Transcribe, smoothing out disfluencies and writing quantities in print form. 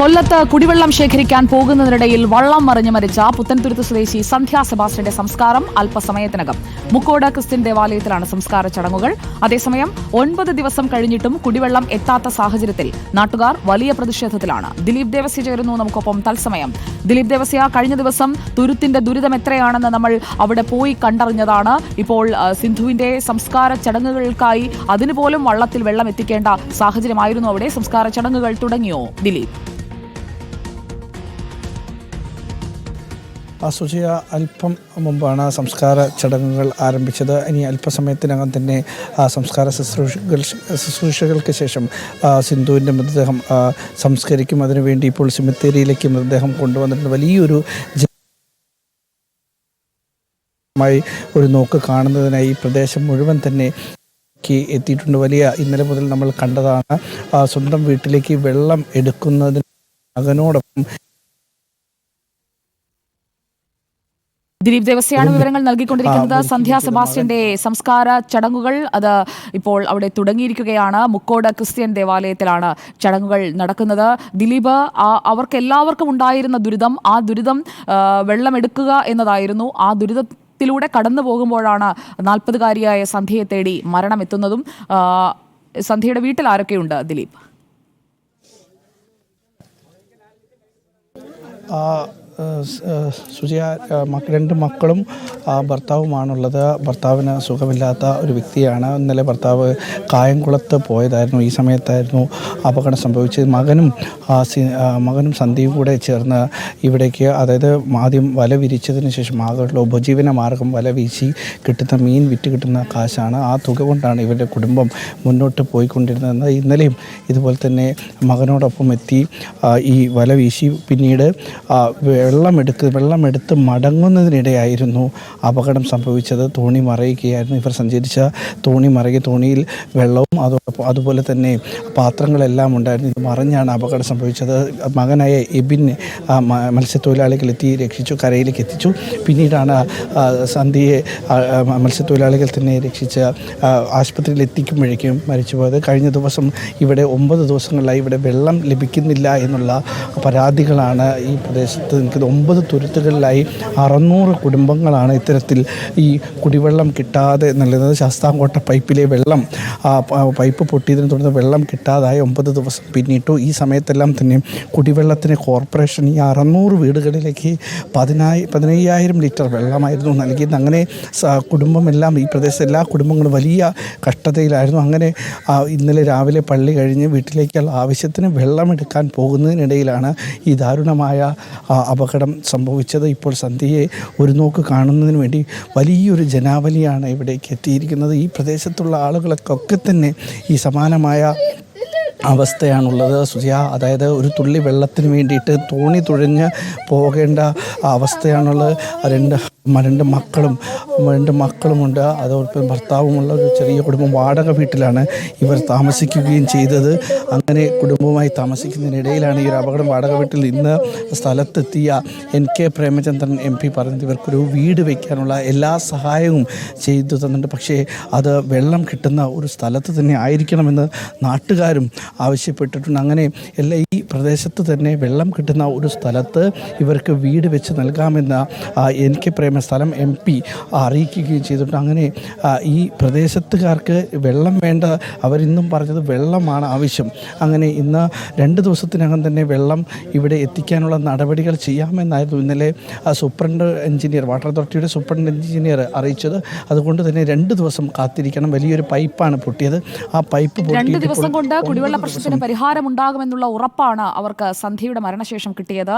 കൊല്ലത്ത് കുടിവെള്ളം ശേഖരിക്കാൻ പോകുന്നതിനിടയിൽ വള്ളം മറിഞ്ഞു മരിച്ച പുത്തൻതുരുത്ത് സ്വദേശി സന്ധ്യ സെബാസ്റ്റ്യന്റെ സംസ്കാരം അല്പസമയത്തിനകം മുക്കോട് ക്രിസ്ത്യൻ ദേവാലയത്തിലാണ് സംസ്കാര ചടങ്ങുകൾ. അതേസമയം 9 ദിവസം കഴിഞ്ഞിട്ടും കുടിവെള്ളം എത്താത്ത സാഹചര്യത്തിൽ നാട്ടുകാർ വലിയ പ്രതിഷേധത്തിലാണ്. ദിലീപ് ദേവസ്യ ചേരുന്നു നമുക്കൊപ്പം തത്സമയം. ദിലീപ് ദേവസ്യ, കഴിഞ്ഞ ദിവസം തുരുത്തിന്റെ ദുരിതം എത്രയാണെന്ന് നമ്മൾ അവിടെ പോയി കണ്ടറിഞ്ഞതാണ്. ഇപ്പോൾ സിന്ധുവിന്റെ സംസ്കാര ചടങ്ങുകൾക്കായി അതിനുപോലും വള്ളത്തിൽ വെള്ളം എത്തിക്കേണ്ട സാഹചര്യമായിരുന്നു അവിടെ. സംസ്കാര ചടങ്ങുകൾ തുടങ്ങിയോ ദിലീപ്? സുജയ, അല്പം മുമ്പാണ് സംസ്കാര ചടങ്ങുകൾ ആരംഭിച്ചത്. ഇനി അല്പസമയത്തിനകം തന്നെ സംസ്കാര ശുശ്രൂഷകൾക്ക് ശേഷം സിന്ധുവിൻ്റെ മൃതദേഹം സംസ്കരിക്കും. അതിനുവേണ്ടി ഇപ്പോൾ സെമിത്തേരിയിലേക്ക് മൃതദേഹം കൊണ്ടുവന്നിട്ടുണ്ട്. വലിയൊരു ഒരു നോക്ക് കാണുന്നതിനായി ഈ പ്രദേശം മുഴുവൻ തന്നെ എത്തിയിട്ടുണ്ട്. ഇന്നലെ മുതൽ നമ്മൾ കണ്ടതാണ് സ്വന്തം വീട്ടിലേക്ക് വെള്ളം എടുക്കുന്നതിന് മകനോടൊപ്പം ദിലീപ് ദേവസ്യാണ് വിവരങ്ങൾ നൽകിക്കൊണ്ടിരിക്കുന്നത്. സന്ധ്യ സെബാസ്റ്റ്യന്റെ സംസ്കാര ചടങ്ങുകൾ അത് ഇപ്പോൾ അവിടെ തുടങ്ങിയിരിക്കുകയാണ്. മുക്കോട് ക്രിസ്ത്യൻ ദേവാലയത്തിലാണ് ചടങ്ങുകൾ നടക്കുന്നത്. ദിലീപ്, അവർക്കെല്ലാവർക്കും ഉണ്ടായിരുന്ന ദുരിതം, ആ ദുരിതം വെള്ളമെടുക്കുക എന്നതായിരുന്നു. ആ ദുരിതത്തിലൂടെ കടന്നു പോകുമ്പോഴാണ് 40-കാരിയായ സന്ധ്യയെ തേടി മരണമെത്തുന്നതും. സന്ധ്യയുടെ വീട്ടിൽ ആരൊക്കെയുണ്ട് ദിലീപ്? സുജയ, 2 മക്കളും ഭർത്താവുമാണുള്ളത്. ഭർത്താവിന് സുഖമില്ലാത്ത ഒരു വ്യക്തിയാണ്. ഇന്നലെ ഭർത്താവ് കായംകുളത്ത് പോയതായിരുന്നു. ഈ സമയത്തായിരുന്നു അപകടം സംഭവിച്ചത്. മകനും സന്ധ്യയും കൂടെ ചേർന്ന് ഇവിടേക്ക്, അതായത് ആദ്യം വല വിരിച്ചതിന് ശേഷം ആകെയുള്ള ഉപജീവന മാർഗം വല വീശി കിട്ടുന്ന മീൻ വിറ്റ് കിട്ടുന്ന കാശാണ്. ആ തുക കൊണ്ടാണ് ഇവരുടെ കുടുംബം മുന്നോട്ട് പോയിക്കൊണ്ടിരുന്നത്. ഇന്നലെയും ഇതുപോലെ തന്നെ മകനോടൊപ്പം എത്തി ഈ വല വീശി പിന്നീട് വെള്ളമെടുത്ത് മടങ്ങുന്നതിനിടെയായിരുന്നു അപകടം സംഭവിച്ചത്. തോണി മറയുകയായിരുന്നു. ഇവർ സഞ്ചരിച്ച തോണിയിൽ വെള്ളവും അതുപോലെ തന്നെ പാത്രങ്ങളെല്ലാം ഉണ്ടായിരുന്നു. ഇത് മറിഞ്ഞാണ് അപകടം സംഭവിച്ചത്. മകനായ എബിൻ മത്സ്യത്തൊഴിലാളികൾ രക്ഷിച്ചു, കരയിലേക്ക് എത്തിച്ചു. പിന്നീടാണ് സന്ധ്യയെ മത്സ്യത്തൊഴിലാളികൾ തന്നെ രക്ഷിച്ച് ആശുപത്രിയിൽ എത്തിക്കുമ്പോഴേക്കും മരിച്ചുപോയത്. കഴിഞ്ഞ ദിവസം ഇവിടെ 9 ദിവസങ്ങളിലായി ഇവിടെ വെള്ളം ലഭിക്കുന്നില്ല എന്നുള്ള പരാതികളാണ് ഈ പ്രദേശത്ത് നിൽക്കുന്നത്. 9 തുരുത്തുകളിലായി 600 കുടുംബങ്ങളാണ് ഇത്തരത്തിൽ ഈ കുടിവെള്ളം കിട്ടാതെ നിൽക്കുന്നത്. ശാസ്താംകോട്ട പൈപ്പിലെ വെള്ളം, പൈപ്പ് പൊട്ടിയതിനെ തുടർന്ന് വെള്ളം കിട്ടാതായി 9 ദിവസം പിന്നിട്ടു. ഈ സമയത്തെല്ലാം തന്നെ കുടിവെള്ളത്തിന് കോർപ്പറേഷൻ ഈ 600 വീടുകളിലേക്ക് 15,000 ലിറ്റർ വെള്ളമായിരുന്നു നൽകിയത്. അങ്ങനെ കുടുംബമെല്ലാം, ഈ പ്രദേശത്തെ എല്ലാ കുടുംബങ്ങളും വലിയ കഷ്ടതയിലായിരുന്നു. അങ്ങനെ ഇന്നലെ രാവിലെ പള്ളി കഴിഞ്ഞ് വീട്ടിലേക്കുള്ള ആവശ്യത്തിന് വെള്ളമെടുക്കാൻ പോകുന്നതിനിടയിലാണ് ഈ ദാരുണമായ അപകടം സംഭവിച്ചത്. ഇപ്പോൾ സന്ധ്യയെ ഒരു നോക്ക് കാണുന്നതിന് വേണ്ടി വലിയൊരു ജനാവലിയാണ് ഇവിടേക്ക് എത്തിയിരിക്കുന്നത്. ഈ പ്രദേശത്തുള്ള ആളുകൾക്കൊക്കെ തന്നെ ഈ സമാനമായ അവസ്ഥയാണുള്ളത് സുജയ. അതായത് ഒരു തുള്ളി വെള്ളത്തിന് വേണ്ടിയിട്ട് തോണി തുഴഞ്ഞ് പോകേണ്ട അവസ്ഥയാണുള്ളത്. 2 മക്കളുമുണ്ട്. അതോടൊപ്പം ഭർത്താവുമുള്ള ഒരു ചെറിയ കുടുംബം. വാടക വീട്ടിലാണ് ഇവർ താമസിക്കുകയും ചെയ്തത്. അങ്ങനെ കുടുംബവുമായി താമസിക്കുന്നതിനിടയിലാണ് ഈ ഒരു അപകടം. വാടക വീട്ടിൽ ഇന്ന് സ്ഥലത്തെത്തിയ NK പ്രേമചന്ദ്രൻ MP പറഞ്ഞത് ഇവർക്കൊരു വീട് വയ്ക്കാനുള്ള എല്ലാ സഹായവും ചെയ്തു തന്നിട്ടുണ്ട്. പക്ഷേ അത് വെള്ളം കിട്ടുന്ന ഒരു സ്ഥലത്ത് തന്നെ ആയിരിക്കണമെന്ന് നാട്ടുകാരും ആവശ്യപ്പെട്ടിട്ടുണ്ട്. അങ്ങനെ ഈ പ്രദേശത്ത് തന്നെ വെള്ളം കിട്ടുന്ന ഒരു സ്ഥലത്ത് ഇവർക്ക് വീട് വെച്ച് നൽകാമെന്ന് NK സ്ഥലം MP അറിയിക്കുകയും ചെയ്തിട്ടുണ്ട്. അങ്ങനെ ഈ പ്രദേശത്തുകാർക്ക് വെള്ളം വേണ്ട, അവരിന്നും പറഞ്ഞത് വെള്ളമാണ് ആവശ്യം. അങ്ങനെ ഇന്ന് 2 ദിവസത്തിനകം തന്നെ വെള്ളം ഇവിടെ എത്തിക്കാനുള്ള നടപടികൾ ചെയ്യാമെന്നായിരുന്നു ഇന്നലെ വാട്ടർ അതോറിറ്റിയുടെ സൂപ്രണ്ട് എഞ്ചിനീയർ അറിയിച്ചത്. അതുകൊണ്ട് തന്നെ 2 ദിവസം കാത്തിരിക്കണം. വലിയൊരു പൈപ്പാണ് പൊട്ടിയത്. ആ പൈപ്പ് 2 ദിവസം കൊണ്ട് കുടിവെള്ള പ്രശ്നത്തിന് പരിഹാരമുണ്ടാകുമെന്നുള്ള ഉറപ്പാണ് അവർക്ക് സന്ധ്യയുടെ മരണശേഷം കിട്ടിയത്.